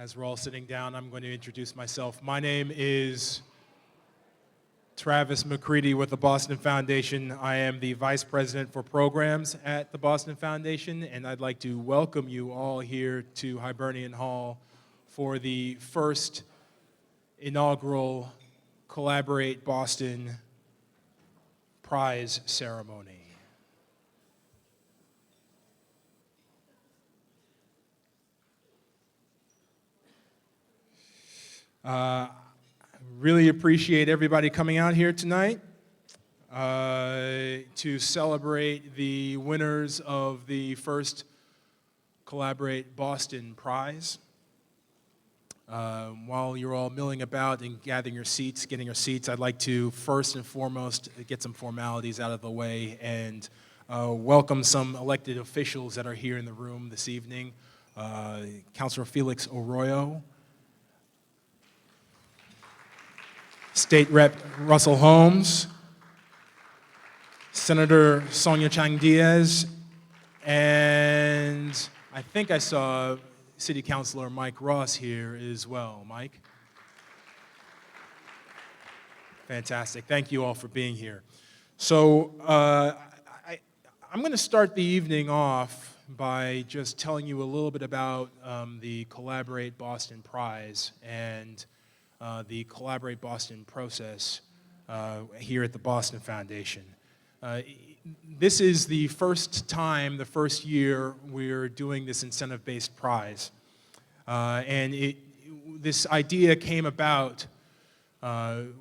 As we're all sitting down, I'm going to introduce myself. My name is Travis McCready with the Boston Foundation. I am the Vice President for Programs at the Boston Foundation, and I'd like to welcome you all here to Hibernian Hall for the first inaugural Collaborate Boston Prize ceremony. Really appreciate everybody coming out here tonight to celebrate the winners of the first Collaborate Boston Prize. While you're all milling about and getting your seats, I'd like to first and foremost get some formalities out of the way and welcome some elected officials that are here in the room this evening. Councilor Felix Arroyo, State Rep Russell Holmes, Senator Sonia Chang Diaz, and I think I saw City Councilor Mike Ross here as well. Mike? Fantastic. Thank you all for being here. So I'm going to start the evening off by just telling you a little bit about the Collaborate Boston Prize and the Collaborate Boston process here at the Boston Foundation. This is the first year we're doing this incentive-based prize. And this idea came about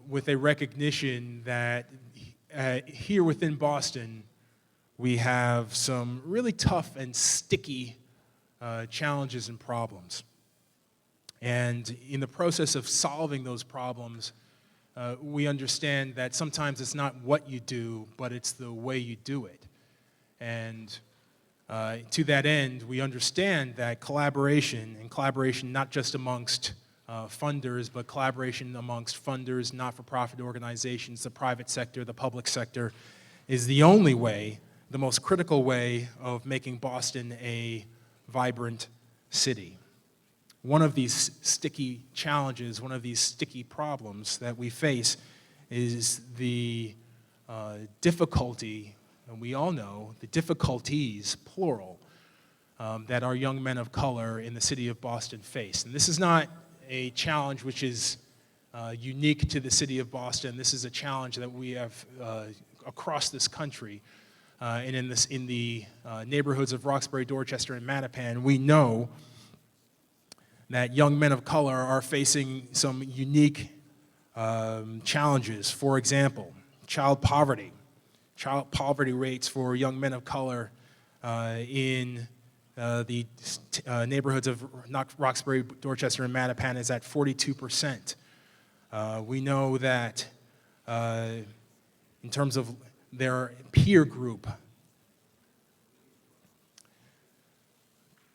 with a recognition that here within Boston, we have some really tough and sticky challenges and problems. And in the process of solving those problems, we understand that sometimes it's not what you do, but it's the way you do it. And to that end, we understand that collaboration not just amongst funders, but collaboration amongst funders, not-for-profit organizations, the private sector, the public sector, is the only way, the most critical way of making Boston a vibrant city. One of these sticky challenges, one of these sticky problems that we face is the difficulty, and we all know the difficulties, plural, that our young men of color in the city of Boston face. And this is not a challenge which is unique to the city of Boston. This is a challenge that we have across this country. And in the neighborhoods of Roxbury, Dorchester, and Mattapan, we know that young men of color are facing some unique challenges. For example, child poverty. Child poverty rates for young men of color in the neighborhoods of Roxbury, Dorchester, and Mattapan is at 42%. We know that in terms of their peer group,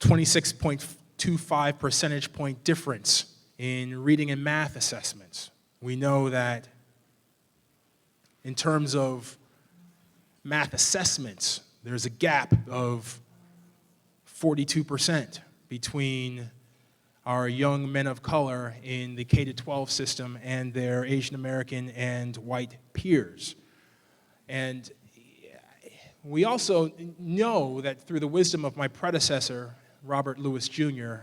26.25 percentage point difference in reading and math assessments. We know that in terms of math assessments, there's a gap of 42% between our young men of color in the K-12 system and their Asian American and white peers. And we also know that through the wisdom of my predecessor, Robert Lewis Jr.,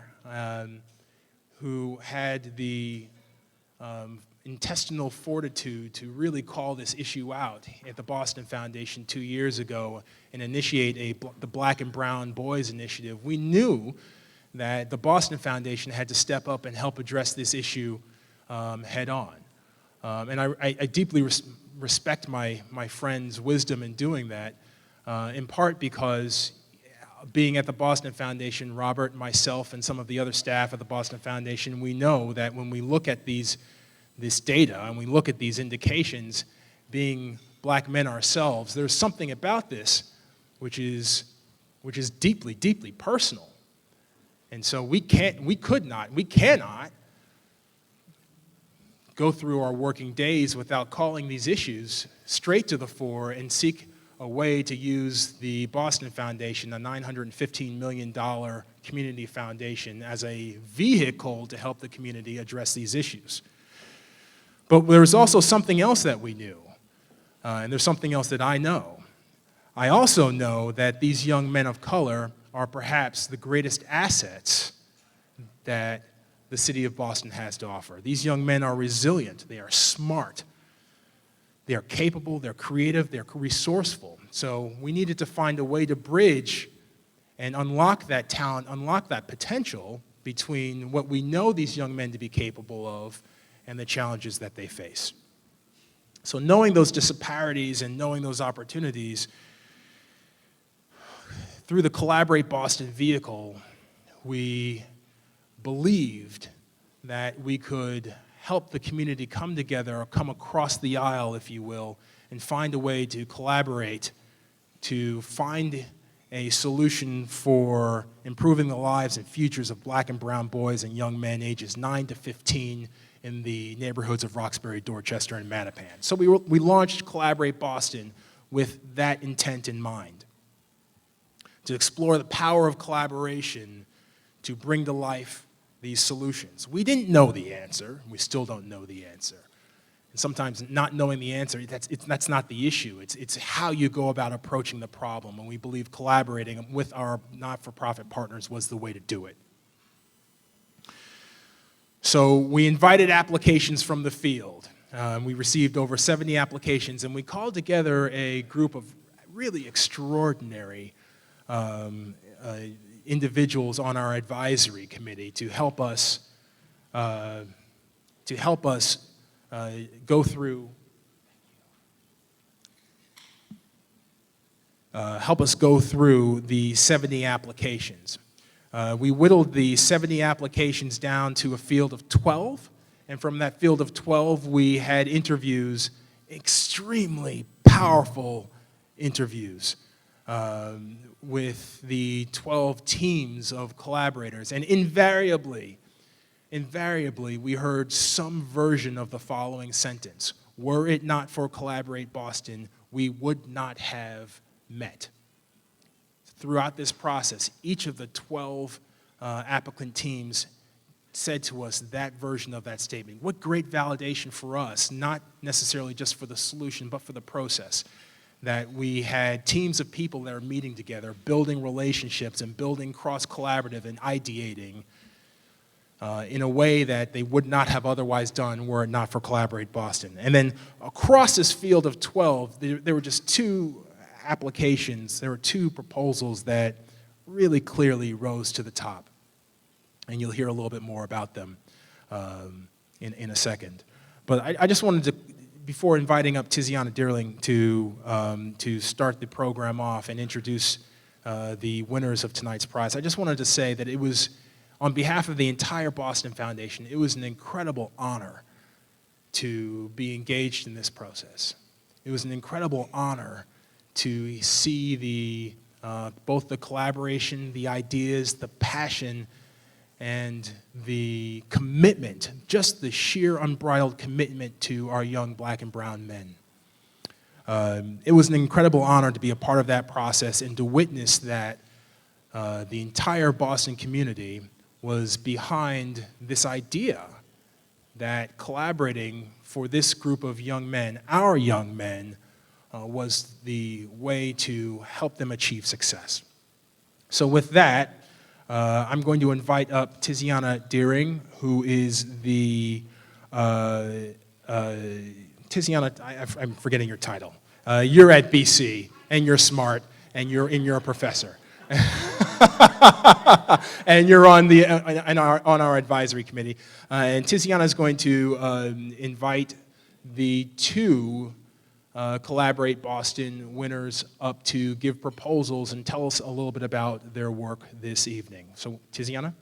who had the intestinal fortitude to really call this issue out at the Boston Foundation 2 years ago and initiate the Black and Brown Boys Initiative, we knew that the Boston Foundation had to step up and help address this issue head on. And I deeply respect my friend's wisdom in doing that, in part because being at the Boston Foundation, Robert, myself, and some of the other staff at the Boston Foundation, we know that when we look at this data and we look at these indications, being black men ourselves, there's something about this which is deeply, deeply personal. And so we cannot go through our working days without calling these issues straight to the fore and seek a way to use the Boston Foundation, a $915 million community foundation, as a vehicle to help the community address these issues. But there was also something else that we knew, and there's something else that I know. I also know that these young men of color are perhaps the greatest assets that the city of Boston has to offer. These young men are resilient, they are smart, they are capable, they're creative, they're resourceful. So we needed to find a way to bridge and unlock that talent, unlock that potential between what we know these young men to be capable of and the challenges that they face. So knowing those disparities and knowing those opportunities, through the Collaborate Boston vehicle, we believed that we could help the community come together, or come across the aisle, if you will, and find a way to collaborate to find a solution for improving the lives and futures of black and brown boys and young men ages 9 to 15 in the neighborhoods of Roxbury, Dorchester, and Mattapan. So we launched Collaborate Boston with that intent in mind, to explore the power of collaboration to bring to life these solutions. We didn't know the answer. We still don't know the answer. And sometimes not knowing the answer, that's not the issue. It's how you go about approaching the problem, and we believe collaborating with our not-for-profit partners was the way to do it. So we invited applications from the field. We received over 70 applications, and we called together a group of really extraordinary individuals on our advisory committee to help us go through the 70 applications. We whittled the 70 applications down to a field of 12, and from that field of 12, we had interviews, extremely powerful interviews, with the 12 teams of collaborators. And invariably, we heard some version of the following sentence: were it not for Collaborate Boston, we would not have met. Throughout this process, each of the 12 applicant teams said to us that version of that statement. What great validation for us, not necessarily just for the solution, but for the process, that we had teams of people that are meeting together, building relationships and building cross-collaborative and ideating in a way that they would not have otherwise done were it not for Collaborate Boston. And then across this field of 12, there were just two applications, there were two proposals that really clearly rose to the top. And you'll hear a little bit more about them in a second. But I just wanted to, before inviting up Tiziana Dearling to start the program off and introduce the winners of tonight's prize, I just wanted to say that it was, on behalf of the entire Boston Foundation, it was an incredible honor to be engaged in this process. It was an incredible honor to see both the collaboration, the ideas, the passion, and the commitment, just the sheer unbridled commitment to our young black and brown men. It was an incredible honor to be a part of that process and to witness that the entire Boston community was behind this idea that collaborating for this group of young men, our young men, was the way to help them achieve success. So with that, I'm going to invite up Tiziana Dearling, who is the, Tiziana, I'm forgetting your title. You're at BC, and you're smart, and you're a professor. And you're on our advisory committee. And Tiziana is going to invite the two Collaborate Boston winners up to give proposals and tell us a little bit about their work this evening. So, Tiziana?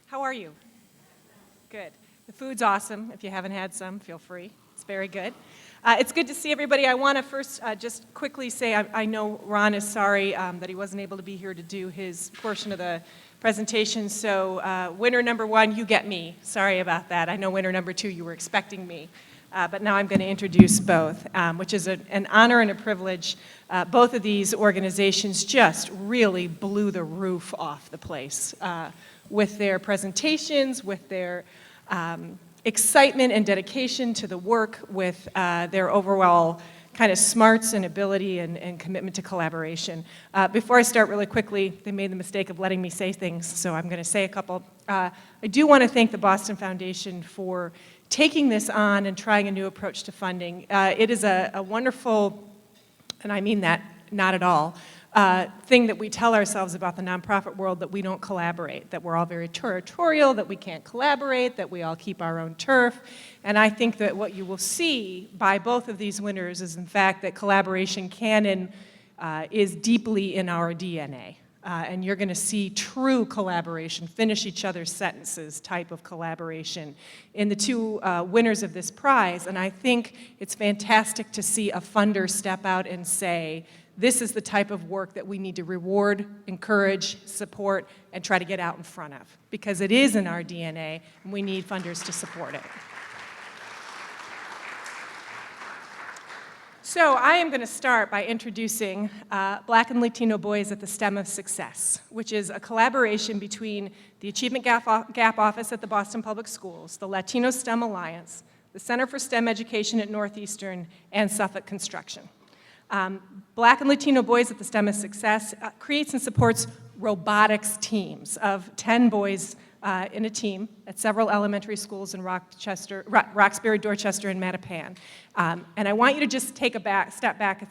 How are you? Good. The food's awesome. If you haven't had some, feel free. That's very good. It's good to see everybody. I want to first just quickly say I know Ron is sorry that he wasn't able to be here to do his portion of the presentation. So winner number 1, you get me. Sorry about that. I know winner number 2, you were expecting me. But now I'm going to introduce both, which is an honor and a privilege. Both of these organizations just really blew the roof off the place with their presentations, with their excitement and dedication to the work, with their overall kind of smarts and ability and commitment to collaboration. Before I start really quickly, they made the mistake of letting me say things, so I'm going to say a couple. I do want to thank the Boston Foundation for taking this on and trying a new approach to funding. It is a wonderful, and I mean that not at all, thing that we tell ourselves about the nonprofit world, that we don't collaborate, that we're all very territorial, that we can't collaborate, that we all keep our own turf. And I think that what you will see by both of these winners is, in fact, that collaboration can and is deeply in our DNA. And you're going to see true collaboration, finish each other's sentences type of collaboration in the 2 winners of this prize. And I think it's fantastic to see a funder step out and say, this is the type of work that we need to reward, encourage, support, and try to get out in front of, because it is in our DNA, and we need funders to support it. So I am going to start by introducing Black and Latino Boys at the STEM of Success, which is a collaboration between the Achievement Gap Office at the Boston Public Schools, the Latino STEM Alliance, the Center for STEM Education at Northeastern, and Suffolk Construction. Black and Latino Boys at the STEM of Success creates and supports robotics teams of 10 boys in a team at several elementary schools in Roxbury, Dorchester, and Mattapan. And I want you to just take step back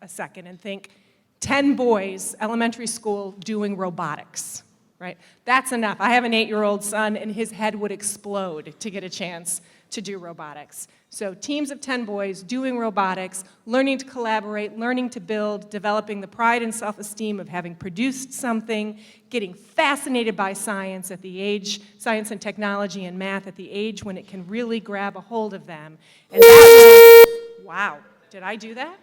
a second and think 10 boys, elementary school, doing robotics, right? That's enough. I have an 8-year-old son, and his head would explode to get a chance to do robotics. So teams of 10 boys doing robotics, learning to collaborate, learning to build, developing the pride and self-esteem of having produced something, getting fascinated by science at the age, science and technology and math at the age when it can really grab a hold of them. And that will, wow, did I do that?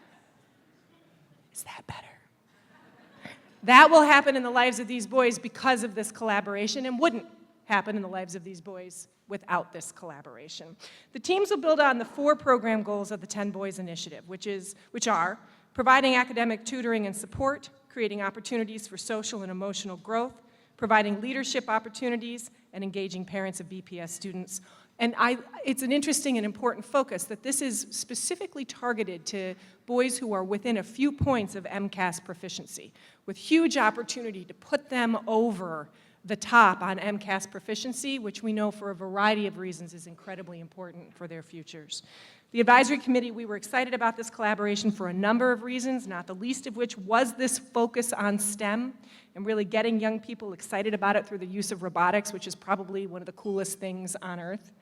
Is that better? That will happen in the lives of these boys because of this collaboration, and wouldn't happen in the lives of these boys without this collaboration. The teams will build on the 4 program goals of the 10 Boys Initiative, which are providing academic tutoring and support, creating opportunities for social and emotional growth, providing leadership opportunities, and engaging parents of BPS students. And it's an interesting and important focus that this is specifically targeted to boys who are within a few points of MCAS proficiency, with huge opportunity to put them over the top on MCAS proficiency, which we know for a variety of reasons is incredibly important for their futures. The advisory committee, we were excited about this collaboration for a number of reasons, not the least of which was this focus on STEM and really getting young people excited about it through the use of robotics, which is probably one of the coolest things on earth.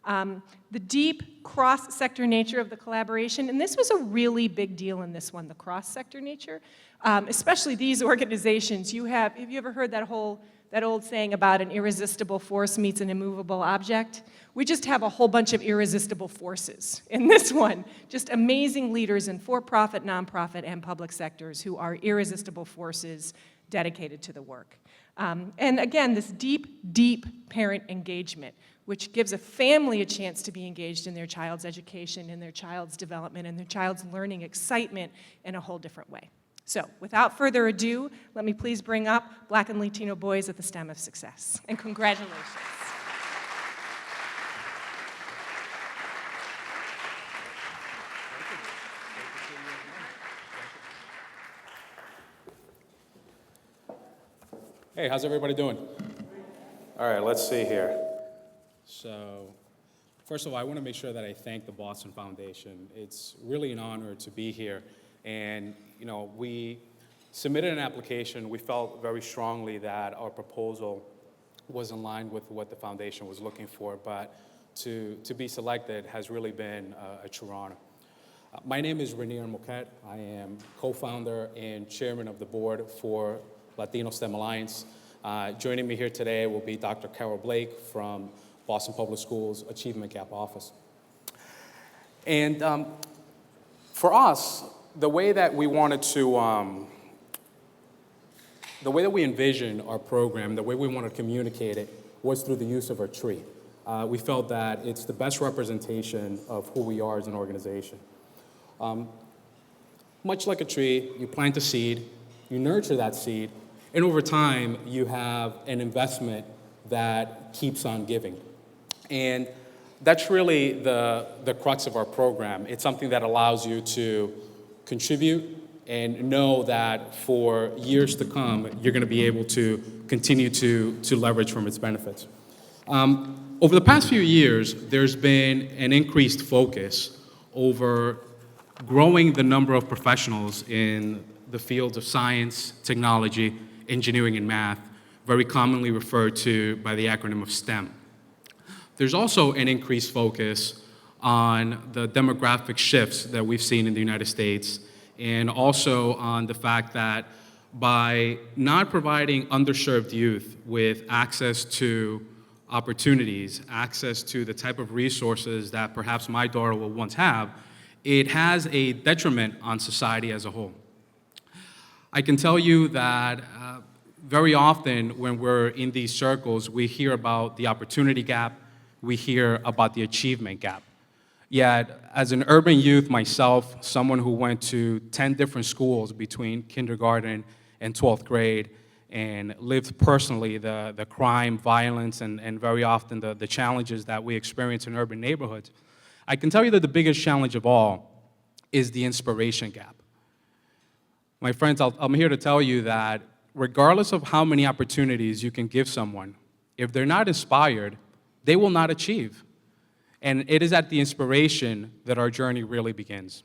The deep cross-sector nature of the collaboration, and this was a really big deal in this one, the cross-sector nature, especially these organizations. Have you ever heard that old saying about an irresistible force meets an immovable object? We just have a whole bunch of irresistible forces in this one. Just amazing leaders in for-profit, nonprofit, and public sectors who are irresistible forces dedicated to the work. And again, this deep, deep parent engagement, which gives a family a chance to be engaged in their child's education, in their child's development, and their child's learning excitement in a whole different way. So, without further ado, let me please bring up Black and Latino Boys at the STEM of Success. And congratulations. Hey, how's everybody doing? All right, let's see here. So, first of all, I want to make sure that I thank the Boston Foundation. It's really an honor to be here. And, you know, we submitted an application. We felt very strongly that our proposal was in line with what the foundation was looking for, but to be selected has really been a true honor. My name is Rainier Moquette. I am co-founder and chairman of the board for Latino STEM Alliance. Joining me here today will be Dr. Carol Blake from Boston Public Schools Achievement Gap Office. And for us, the way that we wanted to, the way that we envisioned our program, the way we wanted to communicate it was through the use of our tree. We felt that it's the best representation of who we are as an organization. Much like a tree, you plant a seed, you nurture that seed, and over time, you have an investment that keeps on giving. And that's really the crux of our program. It's something that allows you to contribute and know that for years to come, you're going to be able to continue to leverage from its benefits. Over the past few years, there's been an increased focus over growing the number of professionals in the fields of science, technology, engineering, and math, very commonly referred to by the acronym of STEM. There's also an increased focus on the demographic shifts that we've seen in the United States, and also on the fact that by not providing underserved youth with access to opportunities, access to the type of resources that perhaps my daughter will once have, it has a detriment on society as a whole. I can tell you that very often when we're in these circles, we hear about the opportunity gap, we hear about the achievement gap. Yet, as an urban youth myself, someone who went to 10 different schools between kindergarten and 12th grade, and lived personally the crime, violence, and very often the challenges that we experience in urban neighborhoods, I can tell you that the biggest challenge of all is the inspiration gap. My friends, I'm here to tell you that regardless of how many opportunities you can give someone, if they're not inspired, they will not achieve. And it is at the inspiration that our journey really begins.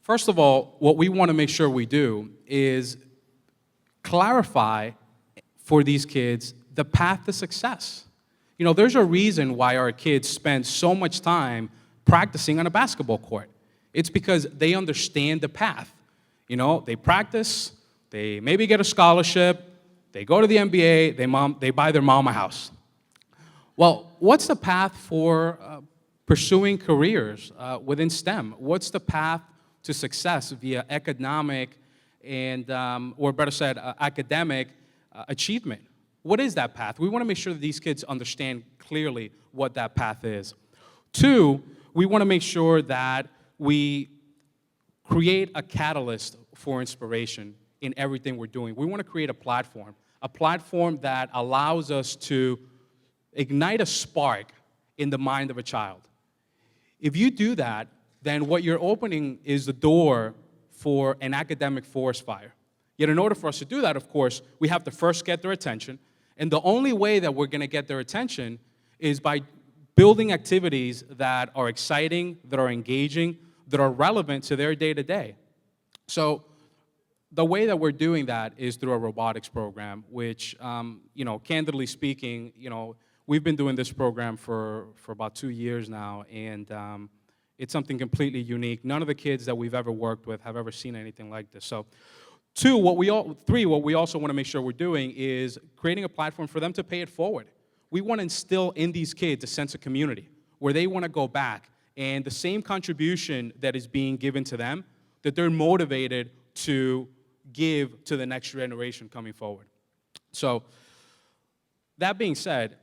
First of all, what we want to make sure we do is clarify for these kids the path to success. You know, there's a reason why our kids spend so much time practicing on a basketball court. It's because they understand the path. You know, they practice, they maybe get a scholarship, they go to the NBA, they buy their mom a house. Well, what's the path for pursuing careers within STEM? What's the path to success via economic and, or better said, academic achievement? What is that path? We want to make sure that these kids understand clearly what that path is. Two, we want to make sure that we create a catalyst for inspiration in everything we're doing. We want to create a platform that allows us to ignite a spark in the mind of a child. If you do that, then what you're opening is the door for an academic forest fire. Yet in order for us to do that, of course, we have to first get their attention. And the only way that we're going to get their attention is by building activities that are exciting, that are engaging, that are relevant to their day-to-day. So the way that we're doing that is through a robotics program, which, candidly speaking, we've been doing this program for about 2 years now, and it's something completely unique. None of the kids that we've ever worked with have ever seen anything like this. So, what we also want to make sure we're doing is creating a platform for them to pay it forward. We want to instill in these kids a sense of community, where they want to go back, and the same contribution that is being given to them, that they're motivated to give to the next generation coming forward. So, that being said,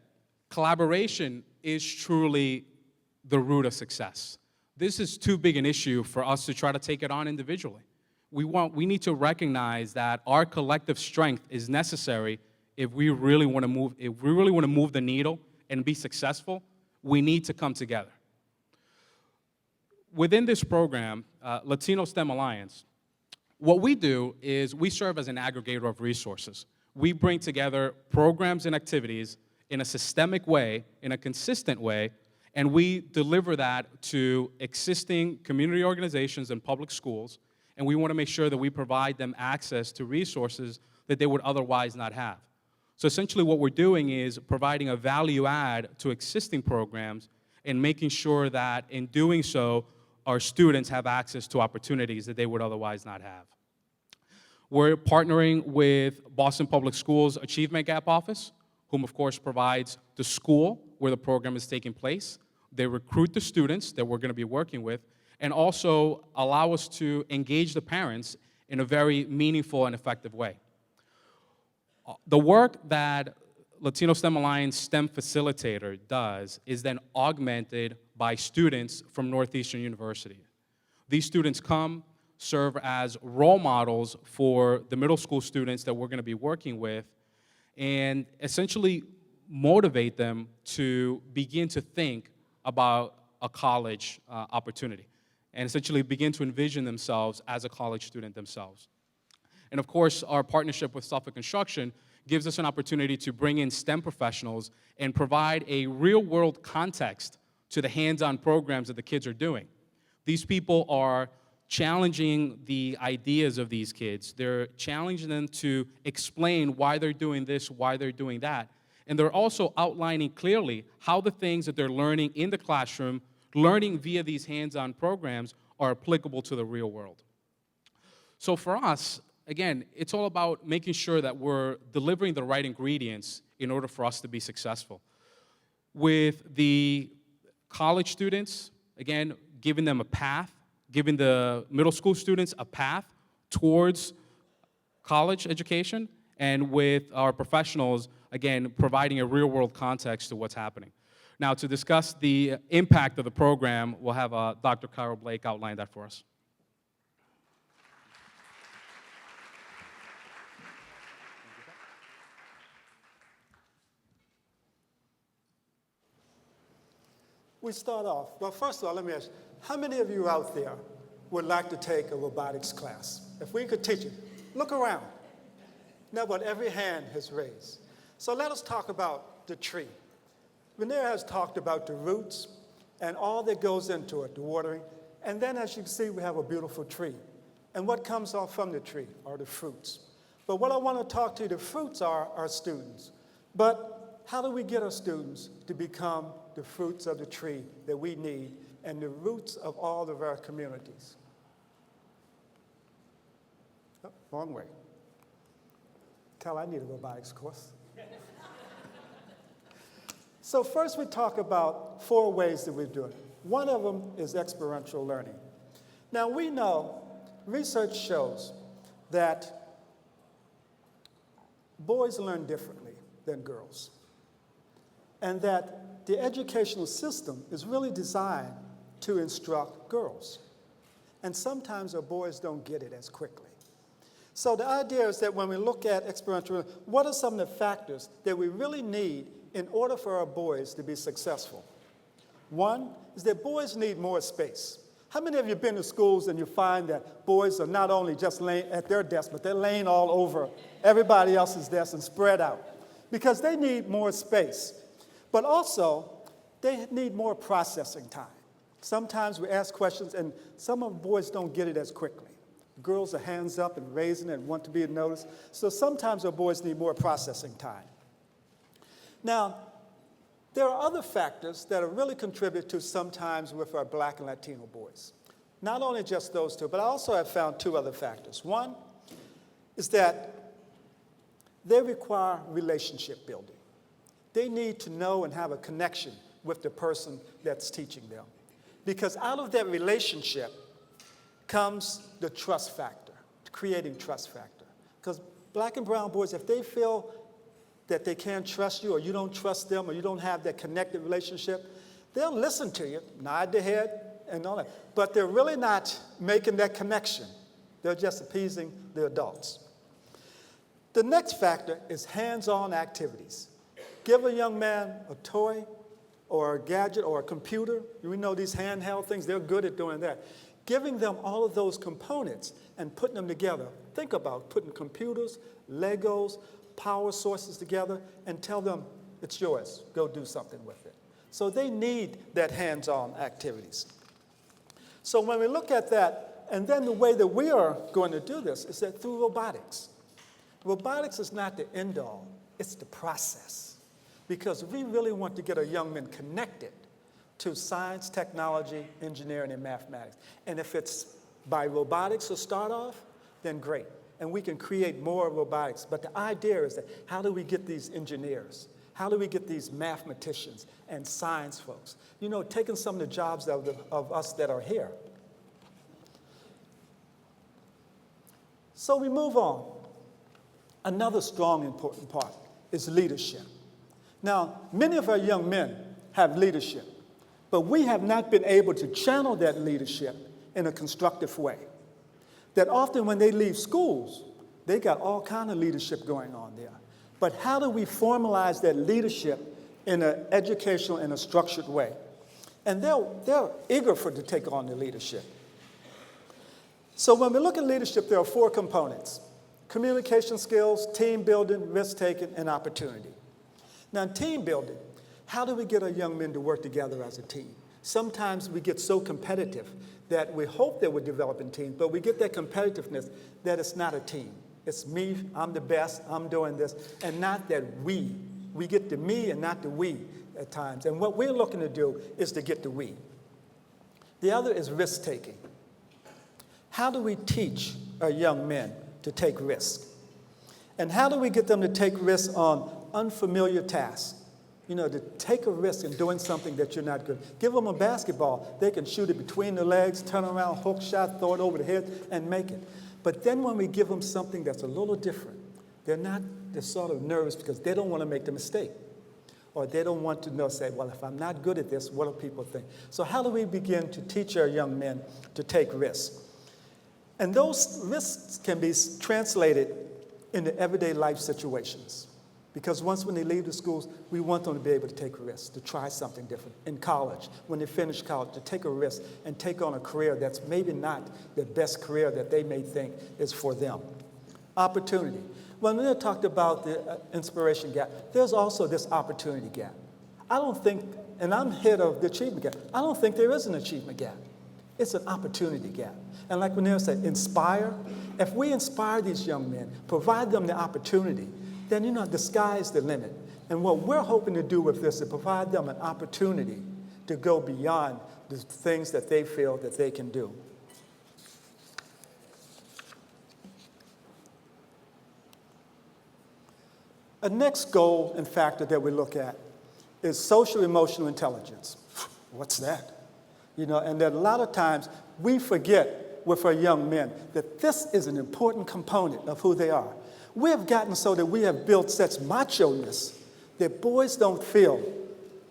collaboration is truly the root of success. This is too big an issue for us to try to take it on individually. We need to recognize that our collective strength is necessary if we really want to move the needle and be successful. We need to come together. Within this program, Latino STEM Alliance, what we do is we serve as an aggregator of resources. We bring together programs and activities in a systemic way, in a consistent way, and we deliver that to existing community organizations and public schools, and we want to make sure that we provide them access to resources that they would otherwise not have. So essentially what we're doing is providing a value add to existing programs and making sure that in doing so, our students have access to opportunities that they would otherwise not have. We're partnering with Boston Public Schools Achievement Gap Office, whom of course provides the school where the program is taking place, they recruit the students that we're going to be working with, and also allow us to engage the parents in a very meaningful and effective way. The work that Latino STEM Alliance STEM Facilitator does is then augmented by students from Northeastern University. These students come, serve as role models for the middle school students that we're going to be working with, and essentially motivate them to begin to think about a college opportunity, and essentially begin to envision themselves as a college student themselves. And of course, our partnership with Suffolk Construction gives us an opportunity to bring in STEM professionals and provide a real-world context to the hands-on programs that the kids are doing. These people are challenging the ideas of these kids. They're challenging them to explain why they're doing this, why they're doing that. And they're also outlining clearly how the things that they're learning in the classroom, learning via these hands-on programs, are applicable to the real world. So for us, again, it's all about making sure that we're delivering the right ingredients in order for us to be successful. With the college students, again, giving them a path, giving the middle school students a path towards college education, and with our professionals, again, providing a real-world context to what's happening. Now, to discuss the impact of the program, we'll have Dr. Carol Blake outline that for us. We start off, well, first of all, let me ask you, how many of you out there would like to take a robotics class? If we could teach you, look around. Now, but every hand is raised. So let us talk about the tree. Renee has talked about the roots and all that goes into it, the watering. And then, as you can see, we have a beautiful tree. And what comes off from the tree are the fruits. But what I want to talk to you, the fruits are our students. But how do we get our students to become the fruits of the tree that we need and the roots of all of our communities? Oh, wrong way. Tell I need a robotics course. So first we talk about 4 ways that we do it. One of them is experiential learning. Now we know, research shows that boys learn differently than girls, and that the educational system is really designed to instruct girls. And sometimes our boys don't get it as quickly. So the idea is that when we look at experiential, what are some of the factors that we really need in order for our boys to be successful? One is that boys need more space. How many of you have been to schools and you find that boys are not only just laying at their desk, but they're laying all over everybody else's desk and spread out? Because they need more space. But also, they need more processing time. Sometimes we ask questions and some of the boys don't get it as quickly. Girls are hands up and raising it and want to be noticed. So sometimes our boys need more processing time. Now, there are other factors that are really contribute to sometimes with our Black and Latino boys. Not only just those 2, but I also have found 2 other factors. One is that they require relationship building. They need to know and have a connection with the person that's teaching them. Because out of that relationship comes the trust factor, creating trust factor. Because Black and brown boys, if they feel that they can't trust you or you don't trust them or you don't have that connected relationship, they'll listen to you, nod their head and all that. But they're really not making that connection. They're just appeasing the adults. The next factor is hands-on activities. Give a young man a toy or a gadget or a computer. We know these handheld things, they're good at doing that. Giving them all of those components and putting them together. Think about putting computers, Legos, power sources together and tell them, it's yours, go do something with it. So they need that hands-on activities. So when we look at that, and then the way that we are going to do this is that through robotics. Robotics is not the end-all, it's the process. Because we really want to get our young men connected to science, technology, engineering, and mathematics. And if it's by robotics to start off, then great. And we can create more robotics. But the idea is that how do we get these engineers? How do we get these mathematicians and science folks? You know, taking some of the jobs of us that are here. So we move on. Another strong, important part is leadership. Now, many of our young men have leadership, but we have not been able to channel that leadership in a constructive way. That often when they leave schools, they got all kind of leadership going on there. But how do we formalize that leadership in an educational and a structured way? And they're eager to take on the leadership. So when we look at leadership, there are 4 components: communication skills, team building, risk-taking, and opportunity. Now, in team building, how do we get our young men to work together as a team? Sometimes we get so competitive that we hope that we're developing teams, but we get that competitiveness that it's not a team. It's me, I'm the best, I'm doing this, and not that we. We get the me and not the we at times. And what we're looking to do is to get the we. The other is risk-taking. How do we teach our young men to take risks? And how do we get them to take risks on unfamiliar tasks? You know, to take a risk in doing something that you're not good. Give them a basketball. They can shoot it between the legs, turn around, hook shot, throw it over the head, and make it. But then when we give them something that's a little different, they're sort of nervous because they don't want to make the mistake. Or they don't want to say, well, if I'm not good at this, what do people think? So how do we begin to teach our young men to take risks? And those risks can be translated into everyday life situations. Because once when they leave the schools, we want them to be able to take risks, to try something different. In college, when they finish college, to take a risk and take on a career that's maybe not the best career that they may think is for them. Opportunity. When we talked about the inspiration gap, there's also this opportunity gap. I don't think, and I'm head of the achievement gap, I don't think there is an achievement gap. It's an opportunity gap. And like when they said, inspire, if we inspire these young men, provide them the opportunity, then, you know, the sky is the limit. And what we're hoping to do with this is provide them an opportunity to go beyond the things that they feel that they can do. A next goal and factor that we look at is social emotional intelligence. What's that? You know, and that a lot of times we forget with our young men that this is an important component of who they are. We have gotten so that we have built such macho-ness that boys don't feel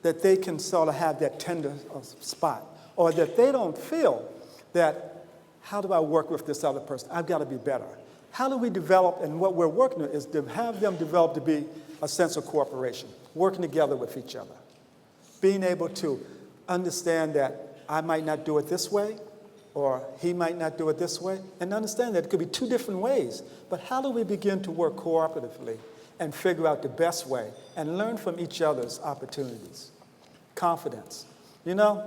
that they can sort of have that tender spot, or that they don't feel that, how do I work with this other person? I've got to be better. How do we develop, and what we're working on is to have them develop to be a sense of cooperation, working together with each other, being able to understand that I might not do it this way, or he might not do it this way, and understand that it could be 2 different ways. But how do we begin to work cooperatively and figure out the best way and learn from each other's opportunities? Confidence. You know,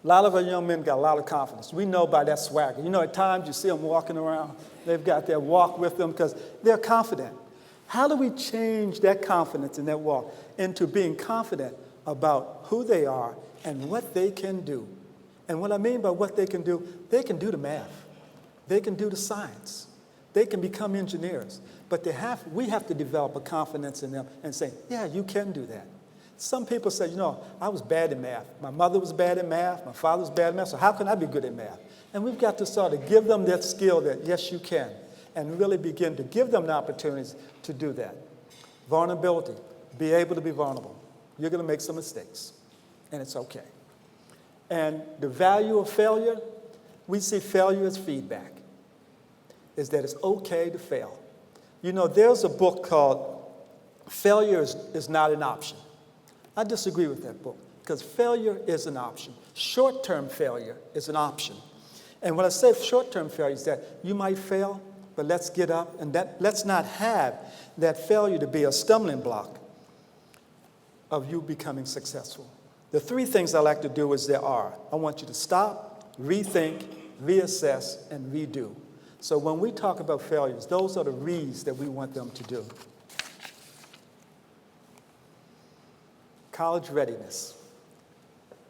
a lot of our young men got a lot of confidence. We know by that swagger. You know, at times you see them walking around, they've got their walk with them because they're confident. How do we change that confidence and that walk into being confident about who they are and what they can do? And what I mean by what they can do the math. They can do the science. They can become engineers. But we have to develop a confidence in them and say, yeah, you can do that. Some people say, you know, I was bad in math. My mother was bad in math. My father was bad in math. So how can I be good at math? And we've got to sort of give them that skill that, yes, you can. And really begin to give them the opportunities to do that. Vulnerability. Be able to be vulnerable. You're going to make some mistakes. And it's okay. And the value of failure, we see failure as feedback, is that it's okay to fail. You know, there's a book called Failure is Not an Option. I disagree with that book because failure is an option. Short-term failure is an option. And when I say short-term failure is that you might fail, but let's get up and let's not have that failure to be a stumbling block of you becoming successful. The 3 things I like to do is I want you to stop, rethink, reassess, and redo. So when we talk about failures, those are the re's that we want them to do. College readiness.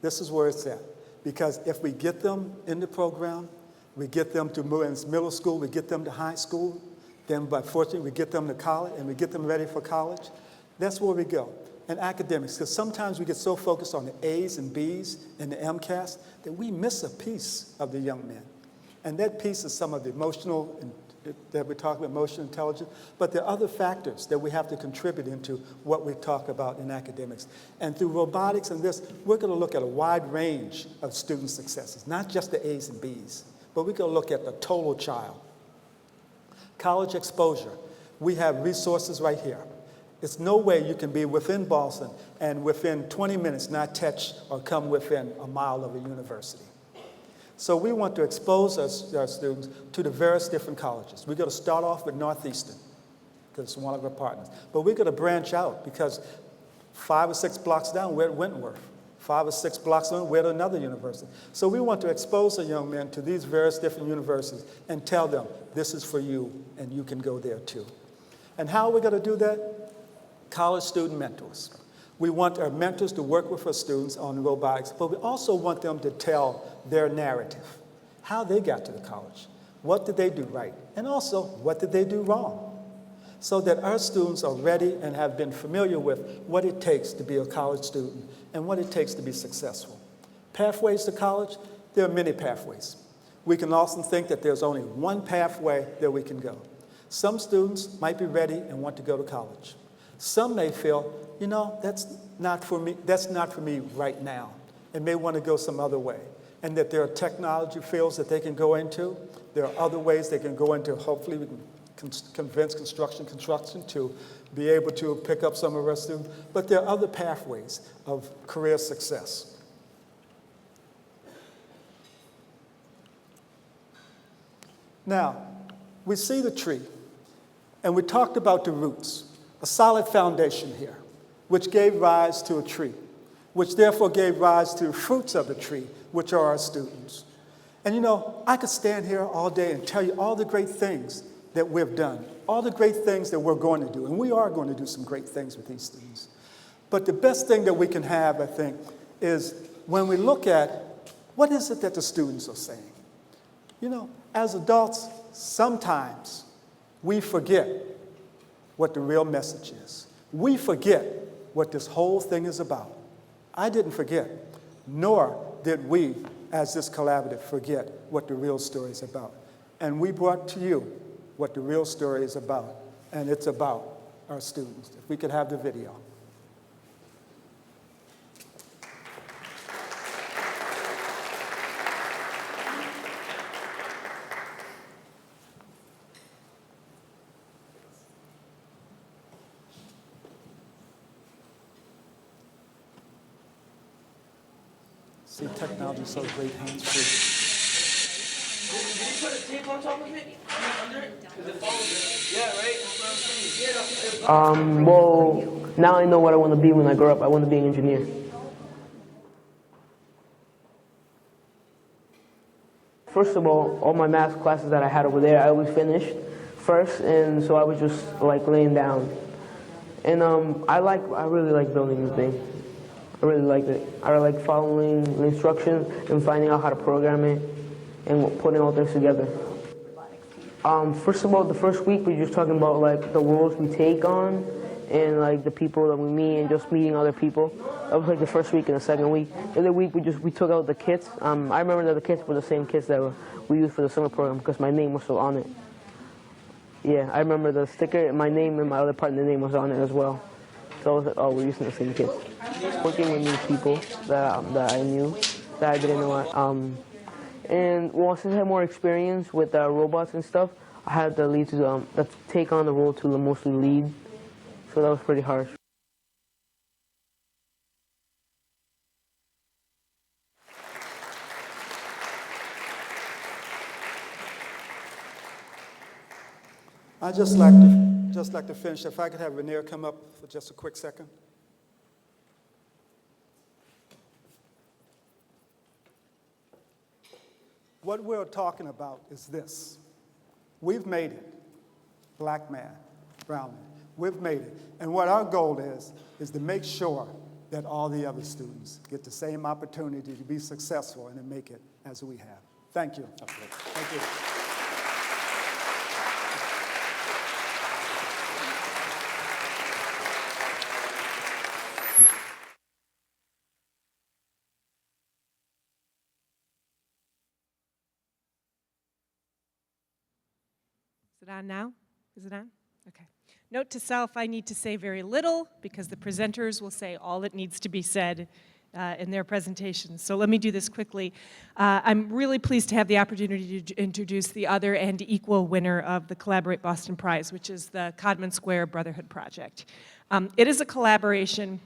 This is where it's at. Because if we get them in the program, we get them to middle school, we get them to high school, then by fortune we get them to college and we get them ready for college, that's where we go. and academics, because sometimes we get so focused on the A's and B's and the MCAS that we miss a piece of the young men. And that piece is some of the emotional, that we talk about, emotional intelligence, but there are other factors that we have to contribute into what we talk about in academics. And through robotics and this, we're going to look at a wide range of student successes, not just the A's and B's, but we're going to look at the total child. College exposure. We have resources right here. It's no way you can be within Boston and within 20 minutes not touch or come within a mile of a university. So we want to expose our students to the various different colleges. We're going to start off with Northeastern, because it's one of our partners. But we're going to branch out, because 5 or 6 blocks down, we're at Wentworth. 5 or 6 blocks down, we're at another university. So we want to expose the young men to these various different universities and tell them, this is for you, and you can go there too. And how are we going to do that? College student mentors. We want our mentors to work with our students on robotics, but we also want them to tell their narrative, how they got to the college, what did they do right, and also what did they do wrong, so that our students are ready and have been familiar with what it takes to be a college student and what it takes to be successful. Pathways to college, there are many pathways. We can often think that there's only one pathway that we can go. Some students might be ready and want to go to college. Some may feel, you know, that's not for me right now, and may want to go some other way. And that there are technology fields that they can go into. There are other ways they can go into. Hopefully we can convince construction to be able to pick up some of our students. But there are other pathways of career success. Now, we see the tree, and we talked about the roots. A solid foundation here, which gave rise to a tree, which therefore gave rise to the fruits of the tree, which are our students. And you know, I could stand here all day and tell you all the great things that we've done, all the great things that we're going to do, and we are going to do some great things with these students. But the best thing that we can have, I think, is when we look at what is it that the students are saying. You know, as adults, sometimes we forget what the real message is. We forget what this whole thing is about. I didn't forget, nor did we, as this collaborative, forget what the real story is about. And we brought to you what the real story is about, and it's about our students. If we could have the video. See, technology is so great, hands-free. Did you put a tape on top of it? Under it? Because it follows it. Yeah, right? Well, now I know what I want to be when I grow up. I want to be an engineer. First of all my math classes that I had over there, I always finished first, and so I was just like laying down. And I really like building this thing. I really liked it. I like following the instructions and finding out how to program it and putting all things together. First of all, the first week we were just talking about like the roles we take on and like the people that we meet and just meeting other people. That was like the first week and the second week. The other week we took out the kits. I remember that the kits were the same kits that we used for the summer program because my name was still on it. Yeah, I remember the sticker, my name and my other partner's name was on it as well. So I was like, oh, we're using the same kits. Working with new people that I knew, that I didn't know. And once I had more experience with robots and stuff, I had the lead to take on the role to mostly lead. So that was pretty harsh. I'd just like to finish. If I could have Rainier come up for just a quick second. What we're talking about is this. We've made it. Black man, brown man. We've made it. And what our goal is to make sure that all the other students get the same opportunity to be successful and to make it as we have. Thank you. Thank you. it on now? Is it on? Okay. Note to self, I need to say very little because the presenters will say all that needs to be said in their presentations. So let me do this quickly. I'm really pleased to have the opportunity to introduce the other and equal winner of the Collaborate Boston Prize, which is the Codman Square Brotehrhood Project. It is a collaboration,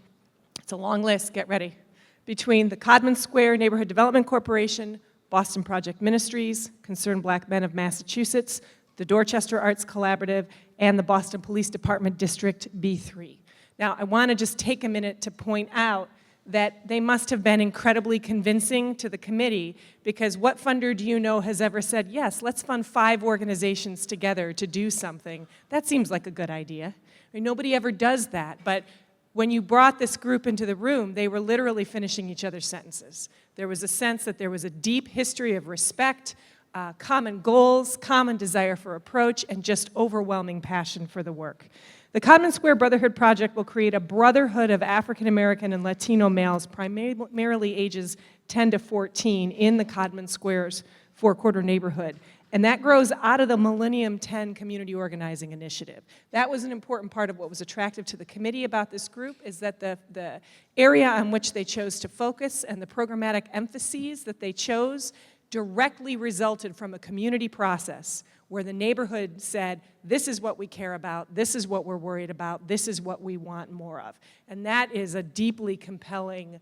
it's a long list, get ready, between the Codman Square Neighborhood Development Corporation, Boston Project Ministries, Concerned Black Men of Massachusetts, the Dorchester Arts Collaborative, and the Boston Police Department District B3. Now, I want to just take a minute to point out that they must have been incredibly convincing to the committee, because what funder do you know has ever said, yes, let's fund 5 organizations together to do something? That seems like a good idea. I mean, nobody ever does that, but when you brought this group into the room, they were literally finishing each other's sentences. There was a sense that there was a deep history of respect, common goals, common desire for approach, and just overwhelming passion for the work. The Codman Square Brotehrhood Project will create a brotherhood of African American and Latino males, primarily ages 10 to 14, in the Codman Square's four-quarter neighborhood. And that grows out of the Millennium 10 Community Organizing Initiative. That was an important part of what was attractive to the committee about this group, is that the area on which they chose to focus and the programmatic emphases that they chose directly resulted from a community process where the neighborhood said, this is what we care about, this is what we're worried about, this is what we want more of. And that is a deeply compelling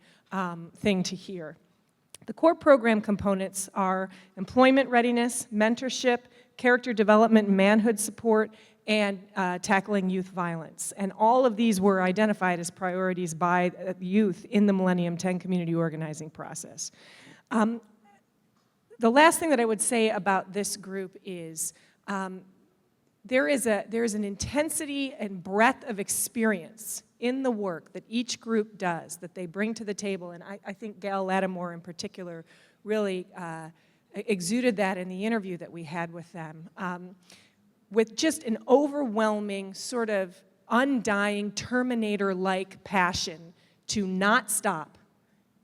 thing to hear. The core program components are employment readiness, mentorship, character development and manhood support, and tackling youth violence. And all of these were identified as priorities by youth in the Millennium 10 community organizing process. The last thing that I would say about this group is there is an intensity and breadth of experience in the work that each group does, that they bring to the table, and I think Gail Lattimore in particular really exuded that in the interview that we had with them, with just an overwhelming sort of undying Terminator-like passion to not stop,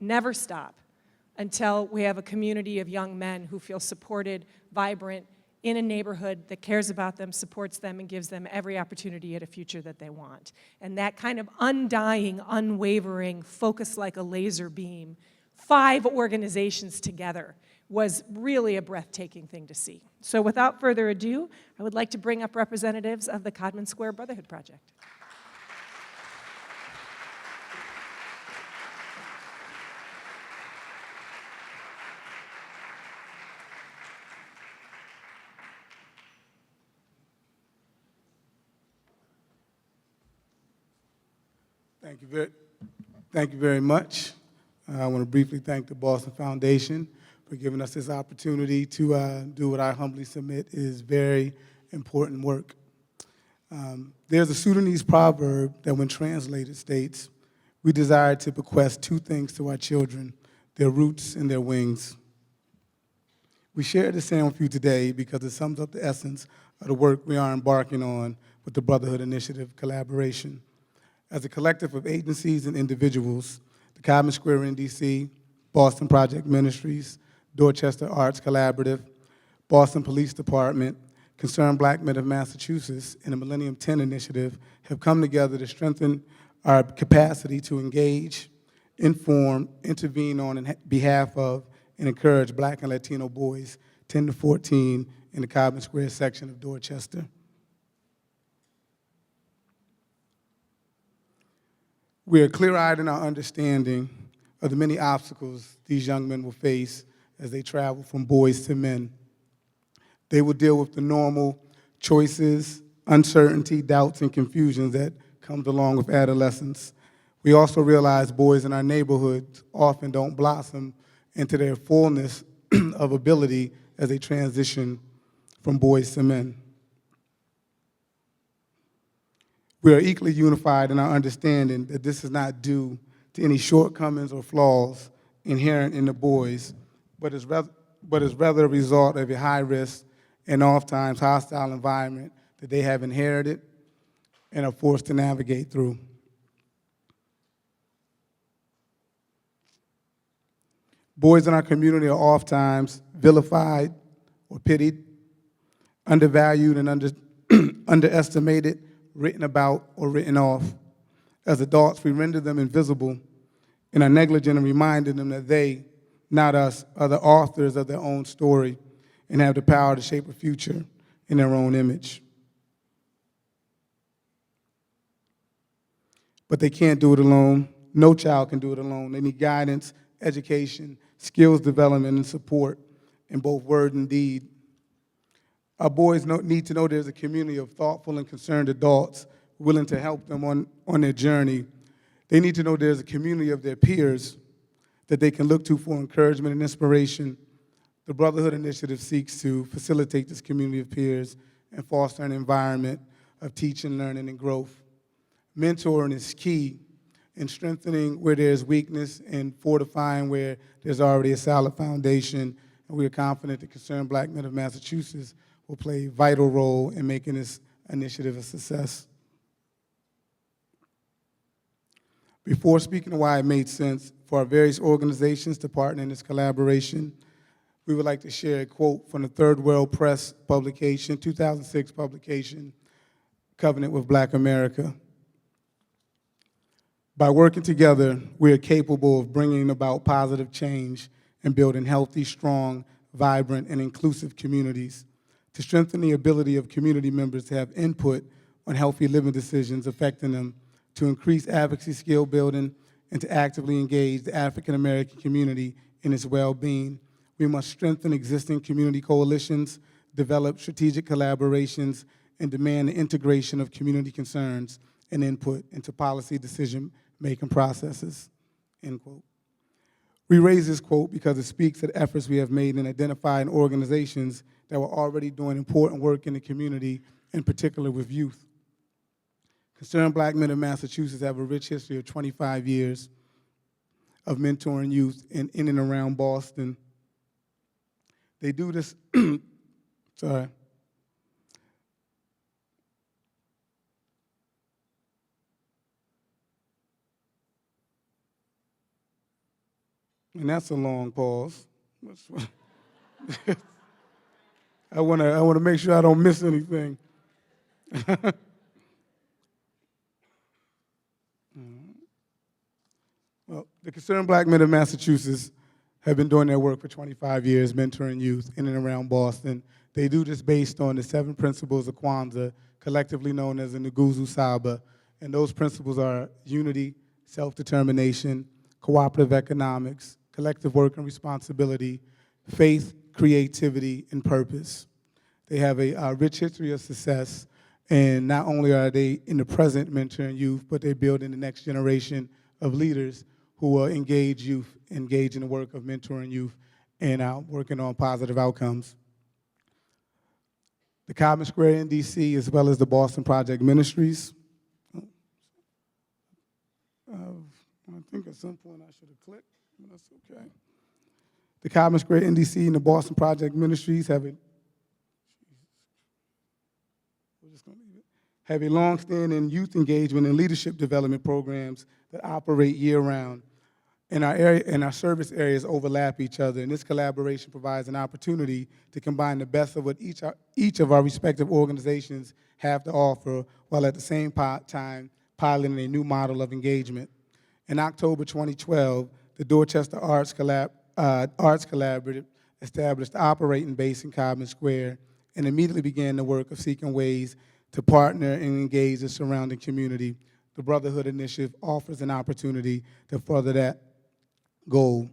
never stop, until we have a community of young men who feel supported, vibrant, in a neighborhood that cares about them, supports them, and gives them every opportunity at a future that they want. And that kind of undying, unwavering, focus like a laser beam, 5 organizations together, was really a breathtaking thing to see. So without further ado, I would like to bring up representatives of the Codman Square Brotehrhood Project. Thank you very much. I want to briefly thank the Boston Foundation for giving us this opportunity to do what I humbly submit is very important work. There's a Sudanese proverb that when translated states, we desire to bequest 2 things to our children, their roots and their wings. We share this same with you today because it sums up the essence of the work we are embarking on with the Brotherhood Initiative collaboration. As a collective of agencies and individuals, the Codman Square NDC, Boston Project Ministries, Dorchester Arts Collaborative, Boston Police Department, Concerned Black Men of Massachusetts, and the Millennium 10 Initiative have come together to strengthen our capacity to engage, inform, intervene on behalf of, and encourage Black and Latino boys 10 to 14 in the Codman Square section of Dorchester. We are clear-eyed in our understanding of the many obstacles these young men will face as they travel from boys to men. They will deal with the normal choices, uncertainty, doubts, and confusions that comes along with adolescence. We also realize boys in our neighborhoods often don't blossom into their fullness of ability as they transition from boys to men. We are equally unified in our understanding that this is not due to any shortcomings or flaws inherent in the boys, but is rather a result of a high-risk and oftentimes hostile environment that they have inherited and are forced to navigate through. Boys in our community are oftentimes vilified or pitied, undervalued and underestimated, written about, or written off. As adults, we render them invisible and are negligent in reminding them that they, not us, are the authors of their own story and have the power to shape a future in their own image. But they can't do it alone. No child can do it alone. They need guidance, education, skills development, and support in both word and deed. Our boys need to know there's a community of thoughtful and concerned adults willing to help them on their journey. They need to know there's a community of their peers that they can look to for encouragement and inspiration. The Brotherhood Initiative seeks to facilitate this community of peers and foster an environment of teaching, learning, and growth. Mentoring is key in strengthening where there's weakness and fortifying where there's already a solid foundation. And we are confident the Concerned Black Men of Massachusetts will play a vital role in making this initiative a success. Before speaking to why it made sense for our various organizations to partner in this collaboration, we would like to share a quote from the Third World Press publication, 2006 publication, Covenant with Black America. By working together, we are capable of bringing about positive change and building healthy, strong, vibrant, and inclusive communities. To strengthen the ability of community members to have input on healthy living decisions affecting them, to increase advocacy skill building, and to actively engage the African American community in its well-being, we must strengthen existing community coalitions, develop strategic collaborations, and demand the integration of community concerns and input into policy decision-making processes, end quote. We raise this quote because it speaks to the efforts we have made in identifying organizations that were already doing important work in the community, in particular with youth. Concerned Black Men of Massachusetts have a rich history of 25 years of mentoring youth in and around Boston. They do this, sorry. And that's a long pause. I want to make sure I don't miss anything. Well, the Concerned Black Men of Massachusetts have been doing their work for 25 years, mentoring youth in and around Boston. They do this based on the 7 principles of Kwanzaa, collectively known as the Nguzo Saba. And those principles are unity, self-determination, cooperative economics, collective work and responsibility, faith, creativity, and purpose. They have a rich history of success, and not only are they in the present mentoring youth, but they're building the next generation of leaders who will engage youth, engage in the work of mentoring youth, and working on positive outcomes. The Codman Square in DC, as well as the Boston Project Ministries. I think at some point I should have clicked, but that's okay. The Codman Square in DC and the Boston Project Ministries have a long-standing youth engagement and leadership development programs that operate year-round. And our service areas overlap each other, and this collaboration provides an opportunity to combine the best of what each of our respective organizations have to offer, while at the same time piloting a new model of engagement. In October 2012, the Dorchester Arts Collaborative established the operating base in Codman Square and immediately began the work of seeking ways to partner and engage the surrounding community. The Brotherhood Initiative offers an opportunity to further that goal.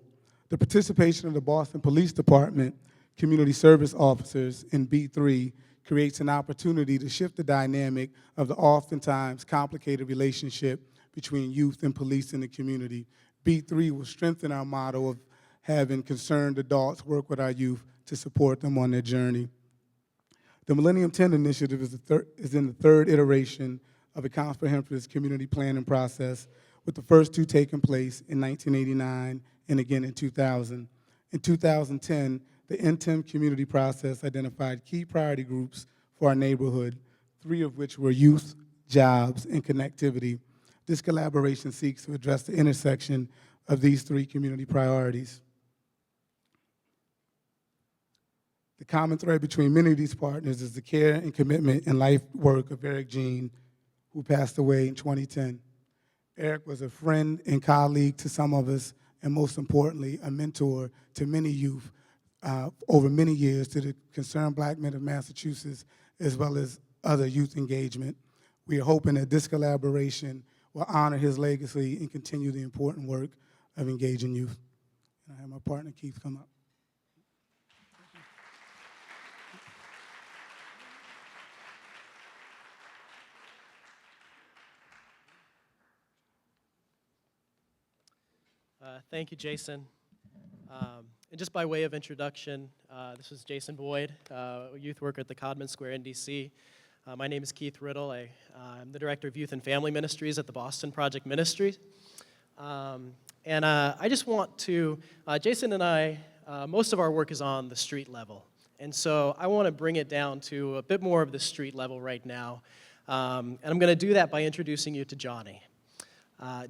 The participation of the Boston Police Department community service officers in B3 creates an opportunity to shift the dynamic of the oftentimes complicated relationship between youth and police in the community. B3 will strengthen our model of having concerned adults work with our youth to support them on their journey. The Millennium 10 Initiative is in the third iteration of a comprehensive community planning process, with the first 2 taking place in 1989 and again in 2000. In 2010, the NTIM community process identified key priority groups for our neighborhood, 3 of which were youth, jobs, and connectivity. This collaboration seeks to address the intersection of these 3 community priorities. The common thread between many of these partners is the care and commitment and life work of Eric Jean, who passed away in 2010. Eric was a friend and colleague to some of us, and most importantly, a mentor to many youth over many years to the Concerned Black Men of Massachusetts, as well as other youth engagement. We are hoping that this collaboration will honor his legacy and continue the important work of engaging youth. And I have my partner, Keith, come up. Thank you, Jason. And just by way of introduction, this is Jason Boyd, a youth worker at the Codman Square in DC. My name is Keith Riddle. I'm the Director of Youth and Family Ministries at the Boston Project Ministries. And I just want to, Jason and I, most of our work is on the street level. And so I want to bring it down to a bit more of the street level right now. And I'm going to do that by introducing you to Johnny.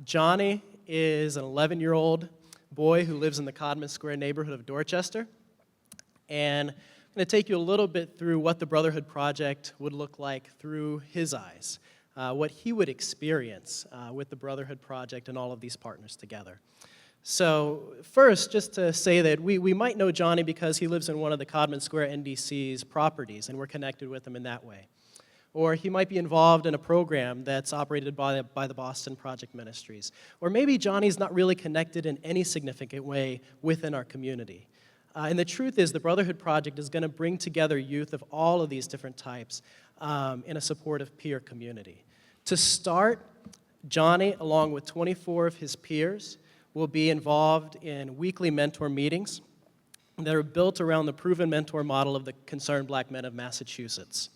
Johnny is an 11-year-old boy who lives in the Codman Square neighborhood of Dorchester. And I'm going to take you a little bit through what the Brotherhood Project would look like through his eyes, what he would experience with the Brotherhood Project and all of these partners together. So first, just to say that we might know Johnny because he lives in one of the Codman Square NDC's properties, and we're connected with him in that way. Or he might be involved in a program that's operated by the Boston Project Ministries. Or maybe Johnny's not really connected in any significant way within our community. And the truth is, the Brotherhood Project is going to bring together youth of all of these different types in a supportive peer community. To start, Johnny, along with 24 of his peers, will be involved in weekly mentor meetings that are built around the proven mentor model of the Concerned Black Men of Massachusetts.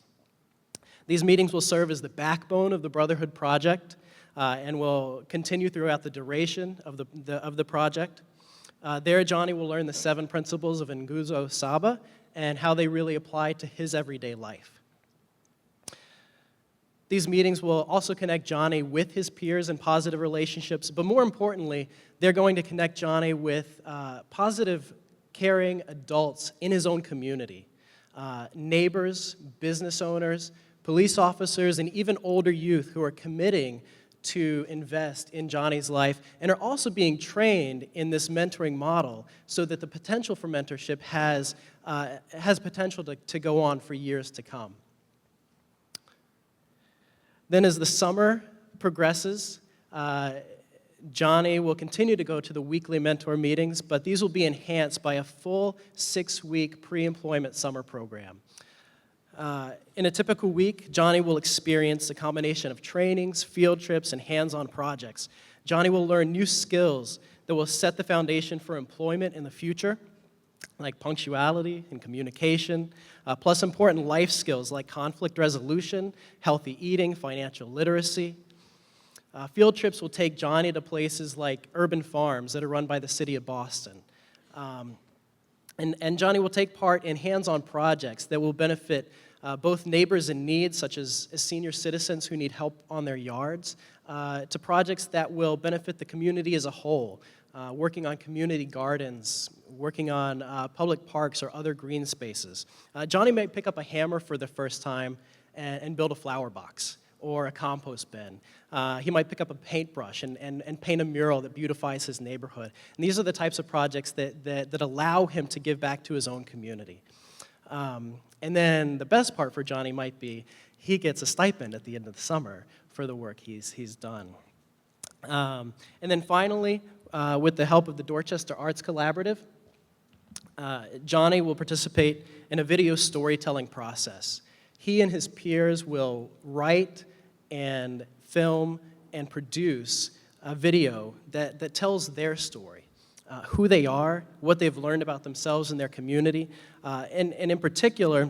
These meetings will serve as the backbone of the Brotherhood Project and will continue throughout the duration of the project. There, Johnny will learn the 7 principles of Nguzo Saba and how they really apply to his everyday life. These meetings will also connect Johnny with his peers in positive relationships, but more importantly, they're going to connect Johnny with positive, caring adults in his own community, neighbors, business owners, police officers, and even older youth who are committing to invest in Johnny's life and are also being trained in this mentoring model so that the potential for mentorship has potential to go on for years to come. Then as the summer progresses, Johnny will continue to go to the weekly mentor meetings, but these will be enhanced by a full 6-week pre-employment summer program. In a typical week, Johnny will experience a combination of trainings, field trips, and hands-on projects. Johnny will learn new skills that will set the foundation for employment in the future, like punctuality and communication, plus important life skills like conflict resolution, healthy eating, financial literacy. Field trips will take Johnny to places like urban farms that are run by the city of Boston. And Johnny will take part in hands-on projects that will benefit both neighbors in need, such as senior citizens who need help on their yards, to projects that will benefit the community as a whole, working on community gardens, working on public parks or other green spaces. Johnny may pick up a hammer for the first time and build a flower box or a compost bin. He might pick up a paintbrush and paint a mural that beautifies his neighborhood. And these are the types of projects that allow him to give back to his own community. And then the best part for Johnny might be he gets a stipend at the end of the summer for the work he's done. And then finally, with the help of the Dorchester Arts Collaborative, Johnny will participate in a video storytelling process. He and his peers will write and film and produce a video that tells their story, who they are, what they've learned about themselves and their community, and in particular,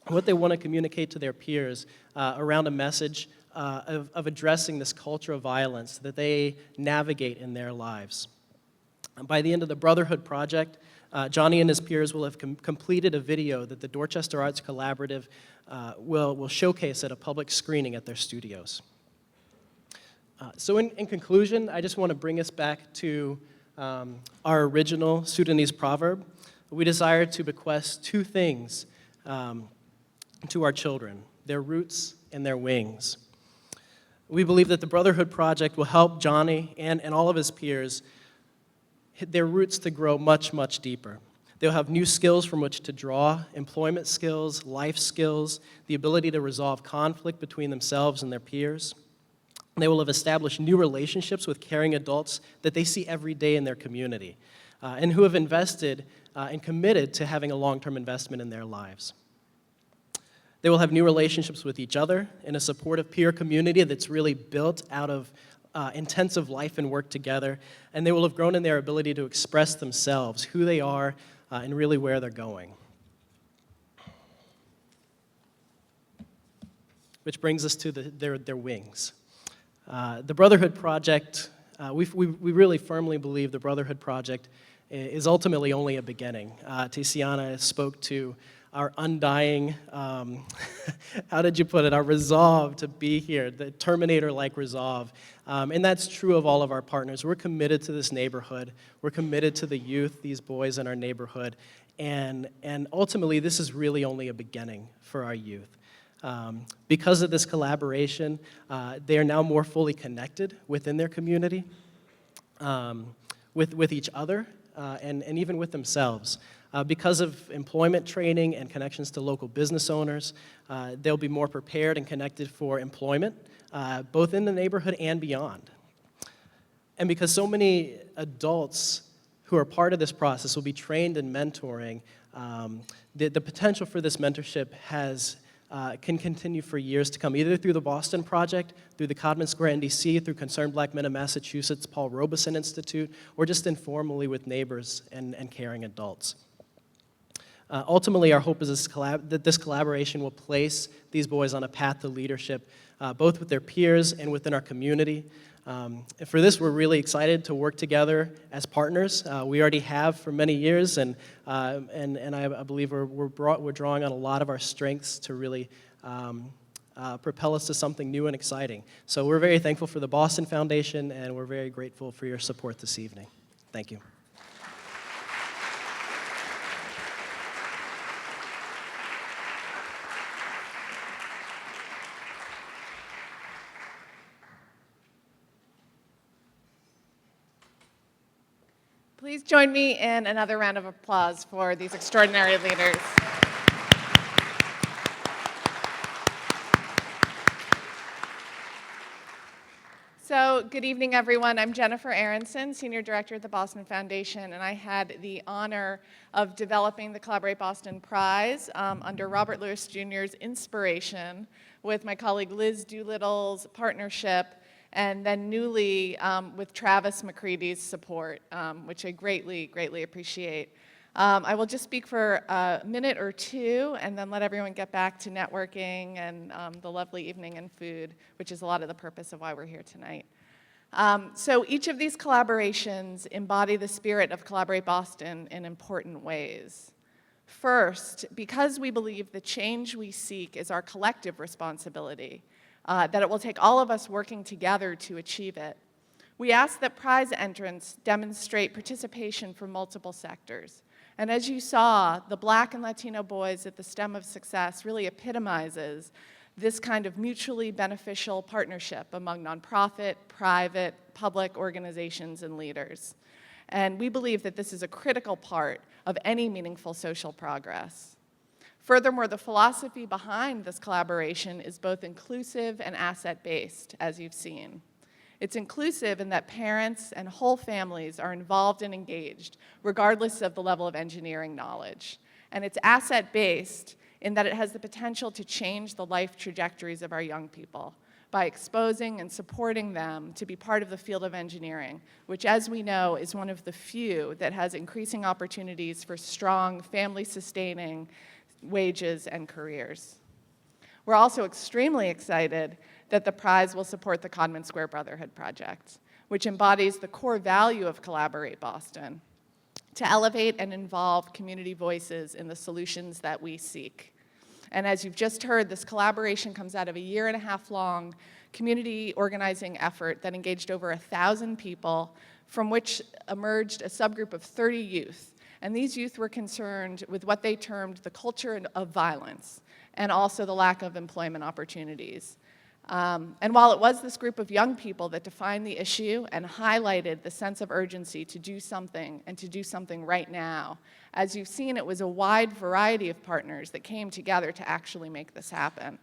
what they want to communicate to their peers around a message of addressing this culture of violence that they navigate in their lives. By the end of the Brotherhood Project, Johnny and his peers will have completed a video that the Dorchester Arts Collaborative will showcase at a public screening at their studios. So in conclusion, I just want to bring us back to our original Sudanese proverb, we desire to bequest two things to our children: their roots and their wings. We believe that the Brotherhood Project will help Johnny and all of his peers hit their roots to grow much, much deeper. They'll have new skills from which to draw: employment skills, life skills, the ability to resolve conflict between themselves and their peers. They will have established new relationships with caring adults that they see every day in their community, and who have invested and committed to having a long-term investment in their lives. They will have new relationships with each other in a supportive peer community that's really built out of intensive life and work together, and they will have grown in their ability to express themselves, who they are, and really where they're going. Which brings us to their wings. The Brotherhood Project, we really firmly believe the Brotherhood Project is ultimately only a beginning. Tiziana spoke to our undying, how did you put it, our resolve to be here, the Terminator-like resolve. And that's true of all of our partners. We're committed to this neighborhood. We're committed to the youth, these boys in our neighborhood. And ultimately, this is really only a beginning for our youth. Because of this collaboration, they are now more fully connected within their community, with each other, and even with themselves. Because of employment training and connections to local business owners, they'll be more prepared and connected for employment, both in the neighborhood and beyond. And because so many adults who are part of this process will be trained in mentoring, the potential for this mentorship can continue for years to come, either through the Boston Project, through the Codman Square NDC, through Concerned Black Men of Massachusetts, Paul Robeson Institute, or just informally with neighbors and caring adults. Ultimately, our hope is that this collaboration will place these boys on a path to leadership, both with their peers and within our community. And for this, we're really excited to work together as partners. We already have for many years, and I believe we're drawing on a lot of our strengths to really propel us to something new and exciting. So we're very thankful for the Boston Foundation, and we're very grateful for your support this evening. Thank you. Please join me in another round of applause for these extraordinary leaders. So, good evening, everyone. I'm Jennifer Aronson, Senior Director at the Boston Foundation, and I had the honor of developing the Collaborate Boston Prize under Robert Louis Jr.'s inspiration with my colleague Liz Doolittle's partnership, and then newly with Travis McCready's support, which I greatly, greatly appreciate. I will just speak for a minute or two and then let everyone get back to networking and the lovely evening and food, which is a lot of the purpose of why we're here tonight. So each of these collaborations embody the spirit of Collaborate Boston in important ways. First, because we believe the change we seek is our collective responsibility, that it will take all of us working together to achieve it. We ask that prize entrants demonstrate participation from multiple sectors. And as you saw, the Black and Latino boys at the stem of success really epitomizes this kind of mutually beneficial partnership among nonprofit, private, public organizations and leaders. And we believe that this is a critical part of any meaningful social progress. Furthermore, the philosophy behind this collaboration is both inclusive and asset-based, as you've seen. It's inclusive in that parents and whole families are involved and engaged, regardless of the level of engineering knowledge. And it's asset-based in that it has the potential to change the life trajectories of our young people by exposing and supporting them to be part of the field of engineering, which, as we know, is one of the few that has increasing opportunities for strong, family-sustaining wages and careers. We're also extremely excited that the prize will support the Codman Square Brotehrhood Project, which embodies the core value of Collaborate Boston, to elevate and involve community voices in the solutions that we seek. And as you've just heard, this collaboration comes out of a 1.5-year-long community organizing effort that engaged over 1,000 people, from which emerged a subgroup of 30 youth. And these youth were concerned with what they termed the culture of violence and also the lack of employment opportunities. And while it was this group of young people that defined the issue and highlighted the sense of urgency to do something and to do something right now, as you've seen, it was a wide variety of partners that came together to actually make this happen.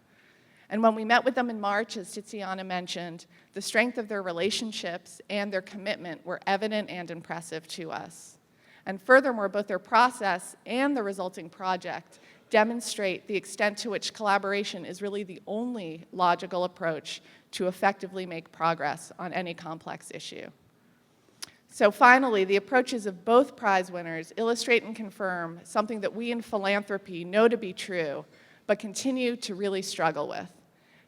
And when we met with them in March, as Tiziana mentioned, the strength of their relationships and their commitment were evident and impressive to us. And furthermore, both their process and the resulting project demonstrate the extent to which collaboration is really the only logical approach to effectively make progress on any complex issue. So finally, the approaches of both prize winners illustrate and confirm something that we in philanthropy know to be true, but continue to really struggle with,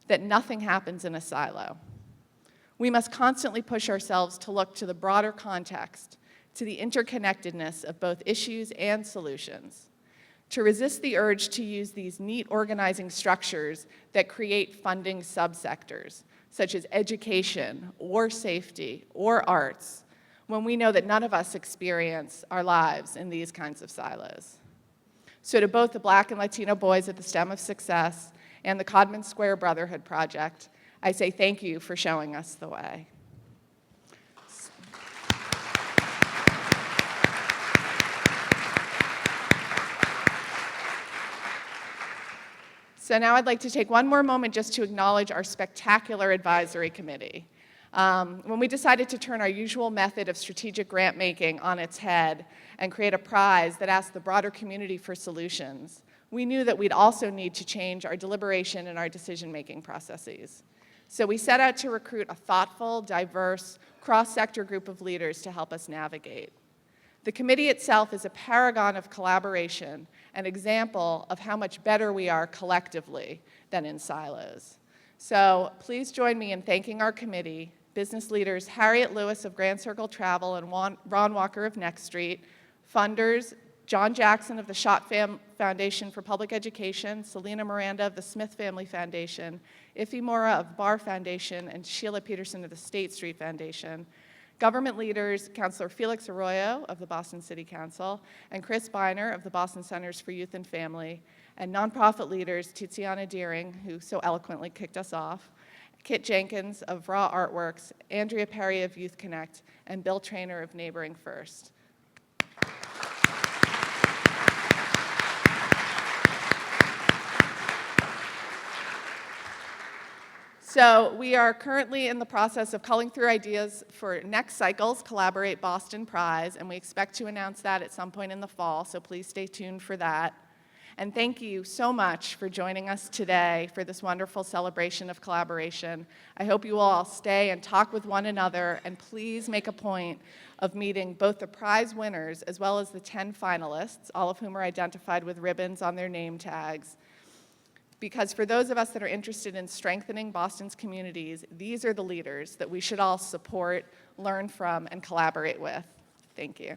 that nothing happens in a silo. We must constantly push ourselves to look to the broader context, to the interconnectedness of both issues and solutions, to resist the urge to use these neat organizing structures that create funding subsectors, such as education or safety or arts, when we know that none of us experience our lives in these kinds of silos. So to both the Black and Latino boys at the STEM of Success and the Codman Square Brotehrhood Project, I say thank you for showing us the way. So now I'd like to take one more moment just to acknowledge our spectacular advisory committee. When we decided to turn our usual method of strategic grant making on its head and create a prize that asked the broader community for solutions, we knew that we'd also need to change our deliberation and our decision-making processes. So we set out to recruit a thoughtful, diverse, cross-sector group of leaders to help us navigate. The committee itself is a paragon of collaboration, an example of how much better we are collectively than in silos. So please join me in thanking our committee, business leaders Harriet Lewis of Grand Circle Travel and Ron Walker of Next Street, funders John Jackson of the Schott Foundation for Public Education, Selena Miranda of the Smith Family Foundation, Ife Mora of Barr Foundation, and Sheila Peterson of the State Street Foundation, government leaders, Councilor Felix Arroyo of the Boston City Council, and Chris Beiner of the Boston Centers for Youth and Family, and nonprofit leaders Tiziana Deering, who so eloquently kicked us off, Kit Jenkins of Raw Artworks, Andrea Perry of Youth Connect, and Bill Traynor of Neighboring First. So we are currently in the process of culling through ideas for next cycle's Collaborate Boston Prize, and we expect to announce that at some point in the fall, so please stay tuned for that. And thank you so much for joining us today for this wonderful celebration of collaboration. I hope you will all stay and talk with one another, and please make a point of meeting both the prize winners as well as the 10 finalists, all of whom are identified with ribbons on their name tags. Because for those of us that are interested in strengthening Boston's communities, these are the leaders that we should all support, learn from, and collaborate with. Thank you.